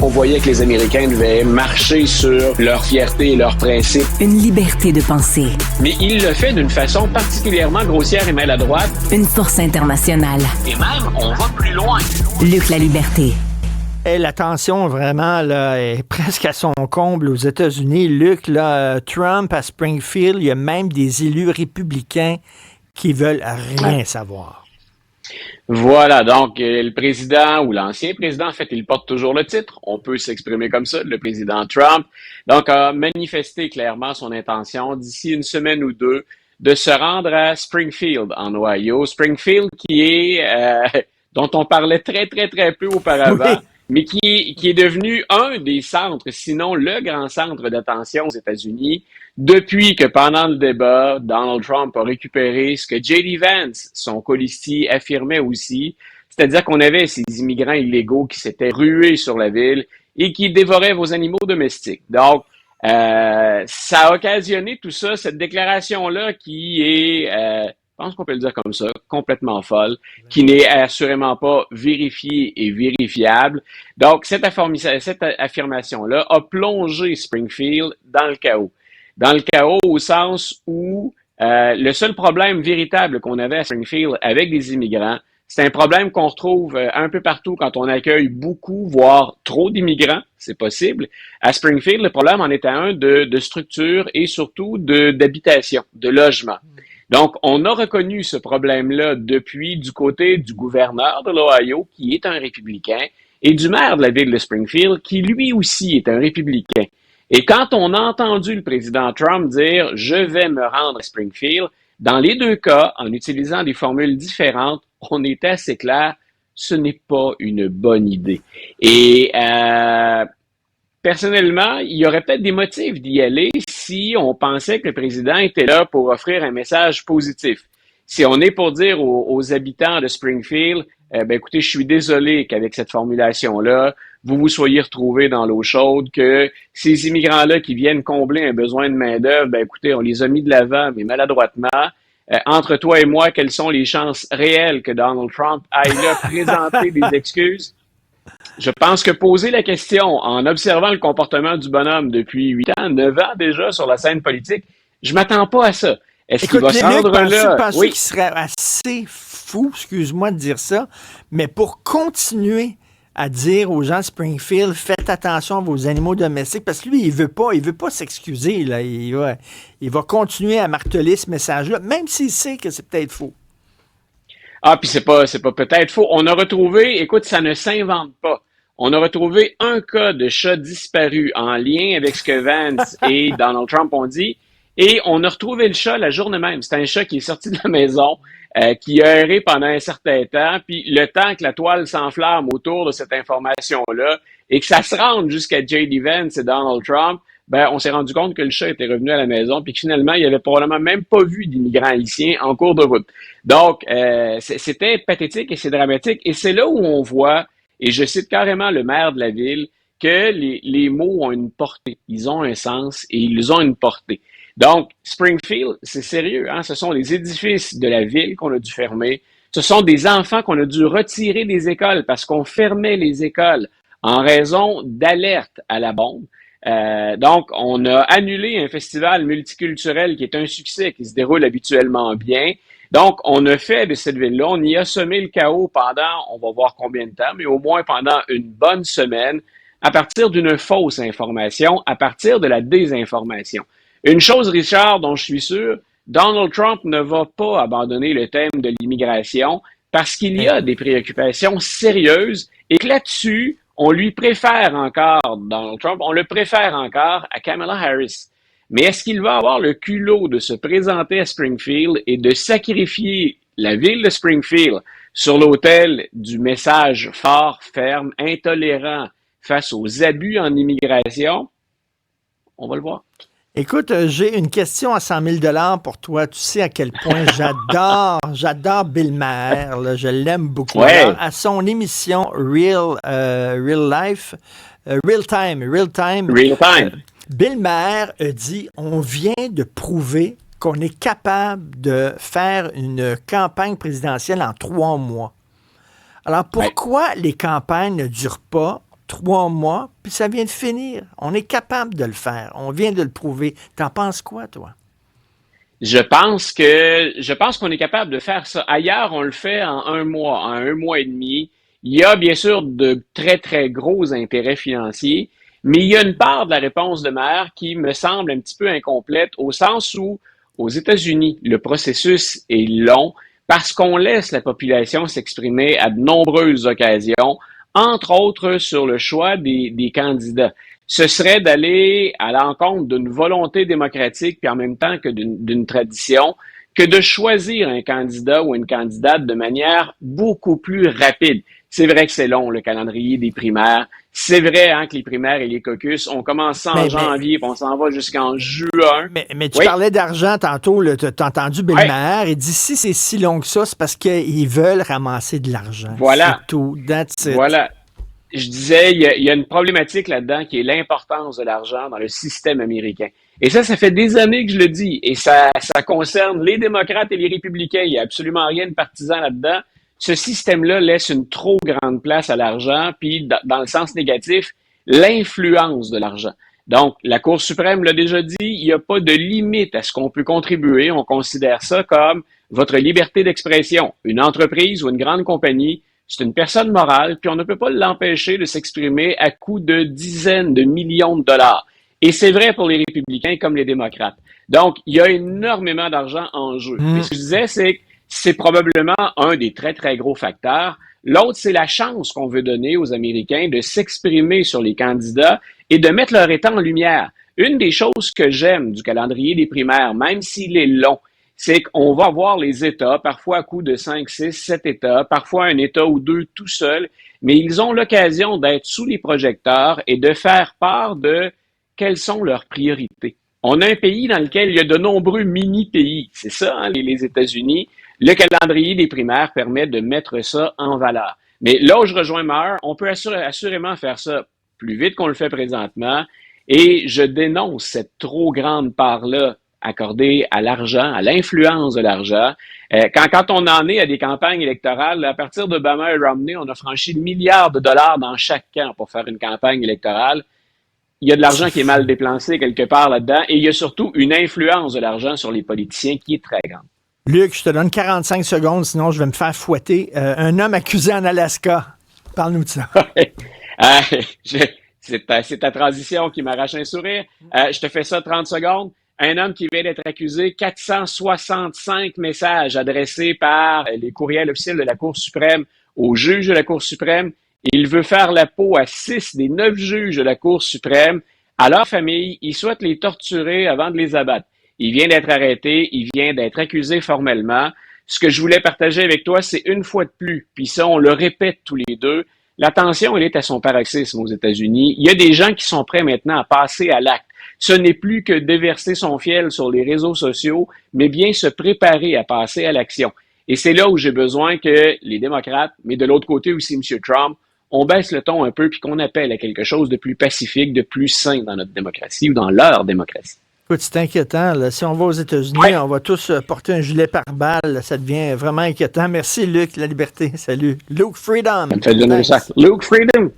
on voyait que les Américains devaient marcher sur leur fierté et leurs principes. Une liberté de penser. Mais il le fait d'une façon particulièrement grossière et maladroite. Une force internationale. Et même, on va plus loin. Luc La Liberté. Et la tension, vraiment, là, est presque à son comble aux États-Unis. Luc, là, Trump à Springfield, il y a même des élus républicains qui veulent rien savoir. Voilà, donc le président ou l'ancien président, en fait, il porte toujours le titre. On peut s'exprimer comme ça, le président Trump. Donc, a manifesté clairement son intention d'ici une semaine ou deux de se rendre à Springfield, en Ohio. Springfield qui est, dont on parlait très, très, très peu auparavant. Oui. Mais qui est devenu un des centres, sinon le grand centre d'attention aux États-Unis, depuis que pendant le débat, Donald Trump a récupéré ce que J.D. Vance, son colistier, affirmait aussi, c'est-à-dire qu'on avait ces immigrants illégaux qui s'étaient rués sur la ville et qui dévoraient vos animaux domestiques. Donc, ça a occasionné tout ça, cette déclaration-là qui est... je pense qu'on peut le dire comme ça, complètement folle, qui n'est assurément pas vérifiée et vérifiable. Donc, cette affirmation-là a plongé Springfield dans le chaos. Dans le chaos au sens où le seul problème véritable qu'on avait à Springfield avec des immigrants, c'est un problème qu'on retrouve un peu partout quand on accueille beaucoup, voire trop d'immigrants, c'est possible. À Springfield, le problème en était un de structure et surtout d'habitation, de logement. Donc, on a reconnu ce problème-là depuis du côté du gouverneur de l'Ohio, qui est un républicain, et du maire de la ville de Springfield, qui lui aussi est un républicain. Et quand on a entendu le président Trump dire « je vais me rendre à Springfield », dans les deux cas, en utilisant des formules différentes, on était assez clair, ce n'est pas une bonne idée. Et personnellement, il y aurait peut-être des motifs d'y aller si on pensait que le président était là pour offrir un message positif. Si on est pour dire aux habitants de Springfield, écoutez, je suis désolé qu'avec cette formulation-là, vous soyez retrouvés dans l'eau chaude, que ces immigrants-là qui viennent combler un besoin de main-d'œuvre, écoutez, on les a mis de l'avant, mais maladroitement. Entre toi et moi, quelles sont les chances réelles que Donald Trump aille là présenter des excuses? Je pense que poser la question en observant le comportement du bonhomme depuis 8 ans, 9 ans déjà sur la scène politique, je m'attends pas à ça. Est-ce qu'il va se rendre là? Penses-tu qu'il serait assez fou, excuse-moi de dire ça, mais pour continuer à dire aux gens de Springfield, faites attention à vos animaux domestiques, parce que lui, il veut pas s'excuser, là. Il va continuer à marteler ce message-là, même s'il sait que c'est peut-être faux. Ah, puis c'est pas peut-être faux. On a retrouvé, écoute, ça ne s'invente pas. On a retrouvé un cas de chat disparu en lien avec ce que Vance et Donald Trump ont dit. Et on a retrouvé le chat la journée même. C'est un chat qui est sorti de la maison, qui a erré pendant un certain temps. Puis le temps que la toile s'enflamme autour de cette information-là et que ça se rende jusqu'à J.D. Vance et Donald Trump, on s'est rendu compte que le chat était revenu à la maison puis que finalement, il avait probablement même pas vu d'immigrants haïtiens en cours de route. Donc, c'était pathétique et c'est dramatique. Et c'est là où on voit, et je cite carrément le maire de la ville, que les mots ont une portée. Ils ont un sens et ils ont une portée. Donc, Springfield, c'est sérieux, hein? Ce sont les édifices de la ville qu'on a dû fermer. Ce sont des enfants qu'on a dû retirer des écoles parce qu'on fermait les écoles en raison d'alertes à la bombe. Donc, on a annulé un festival multiculturel qui est un succès, qui se déroule habituellement bien. Donc, on a fait de cette ville-là, on y a semé le chaos pendant, on va voir combien de temps, mais au moins pendant une bonne semaine, à partir d'une fausse information, à partir de la désinformation. Une chose, Richard, dont je suis sûr, Donald Trump ne va pas abandonner le thème de l'immigration parce qu'il y a des préoccupations sérieuses et que là-dessus, on lui préfère encore, Donald Trump, on le préfère encore à Kamala Harris. Mais est-ce qu'il va avoir le culot de se présenter à Springfield et de sacrifier la ville de Springfield sur l'autel du message fort, ferme, intolérant face aux abus en immigration? On va le voir. Écoute, j'ai une question à 100 000 pour toi. Tu sais à quel point j'adore Bill Maher. Là, je l'aime beaucoup. Ouais. Alors, à son émission Real Time. Bill Maher a dit, on vient de prouver qu'on est capable de faire une campagne présidentielle en 3 mois. Alors, pourquoi les campagnes ne durent pas 3 mois, puis ça vient de finir. On est capable de le faire. On vient de le prouver. T'en penses quoi, toi? Je pense qu'on est capable de faire ça. Ailleurs, on le fait en 1 mois, en 1 mois et demi. Il y a bien sûr de très, très gros intérêts financiers, mais il y a une part de la réponse de Maher qui me semble un petit peu incomplète au sens où, aux États-Unis, le processus est long parce qu'on laisse la population s'exprimer à de nombreuses occasions, entre autres sur le choix des candidats. Ce serait d'aller à l'encontre d'une volonté démocratique, puis en même temps que d'une tradition, que de choisir un candidat ou une candidate de manière beaucoup plus rapide. C'est vrai que c'est long, le calendrier des primaires. C'est vrai que les primaires et les caucus, on commence ça en janvier, puis on s'en va jusqu'en juin. Mais tu parlais d'argent tantôt, tu as entendu Bill Maher, il dit si c'est si long que ça, c'est parce qu'ils veulent ramasser de l'argent. Voilà. C'est tout. That's it. Voilà. Je disais, il y a une problématique là-dedans qui est l'importance de l'argent dans le système américain. Et ça fait des années que je le dis. Et ça concerne les démocrates et les républicains. Il n'y a absolument rien de partisan là-dedans. Ce système-là laisse une trop grande place à l'argent, puis dans le sens négatif, l'influence de l'argent. Donc, la Cour suprême l'a déjà dit, il n'y a pas de limite à ce qu'on peut contribuer. On considère ça comme votre liberté d'expression. Une entreprise ou une grande compagnie, c'est une personne morale, puis on ne peut pas l'empêcher de s'exprimer à coût de dizaines de millions de dollars. Et c'est vrai pour les républicains comme les démocrates. Donc, il y a énormément d'argent en jeu. Et ce que je disais, c'est que c'est probablement un des très, très gros facteurs. L'autre, c'est la chance qu'on veut donner aux Américains de s'exprimer sur les candidats et de mettre leur État en lumière. Une des choses que j'aime du calendrier des primaires, même s'il est long, c'est qu'on va voir les États, parfois à coup de 5, 6, 7 États, parfois un État ou deux tout seuls, mais ils ont l'occasion d'être sous les projecteurs et de faire part de quelles sont leurs priorités. On a un pays dans lequel il y a de nombreux mini-pays, c'est ça, les États-Unis. Le calendrier des primaires permet de mettre ça en valeur. Mais là où je rejoins Maher, on peut assurément faire ça plus vite qu'on le fait présentement, et je dénonce cette trop grande part-là accordée à l'argent, à l'influence de l'argent. Quand on en est à des campagnes électorales, à partir d'Obama et Romney, on a franchi le milliard de dollars dans chaque camp pour faire une campagne électorale. Il y a de l'argent qui est mal dépensé quelque part là-dedans, et il y a surtout une influence de l'argent sur les politiciens qui est très grande. Luc, je te donne 45 secondes, sinon je vais me faire fouetter. Un homme accusé en Alaska. Parle-nous de ça. C'est ta transition qui m'arrache un sourire. Je te fais ça 30 secondes. Un homme qui vient d'être accusé, 465 messages adressés par les courriels officiels de la Cour suprême aux juges de la Cour suprême. Il veut faire la peau à 6 des 9 juges de la Cour suprême. À leur famille, il souhaite les torturer avant de les abattre. Il vient d'être arrêté, il vient d'être accusé formellement. Ce que je voulais partager avec toi, c'est une fois de plus, puis ça, on le répète tous les deux, la tension, elle est à son paroxysme aux États-Unis. Il y a des gens qui sont prêts maintenant à passer à l'acte. Ce n'est plus que déverser son fiel sur les réseaux sociaux, mais bien se préparer à passer à l'action. Et c'est là où j'ai besoin que les démocrates, mais de l'autre côté aussi M. Trump, on baisse le ton un peu puis qu'on appelle à quelque chose de plus pacifique, de plus sain dans notre démocratie ou dans leur démocratie. Écoute, c'est inquiétant. Là. Si on va aux États-Unis, on va tous porter un gilet pare-balles. Ça devient vraiment inquiétant. Merci, Luc, la liberté. Salut. Luke Freedom. Ça me fait donner ça. Luke Freedom.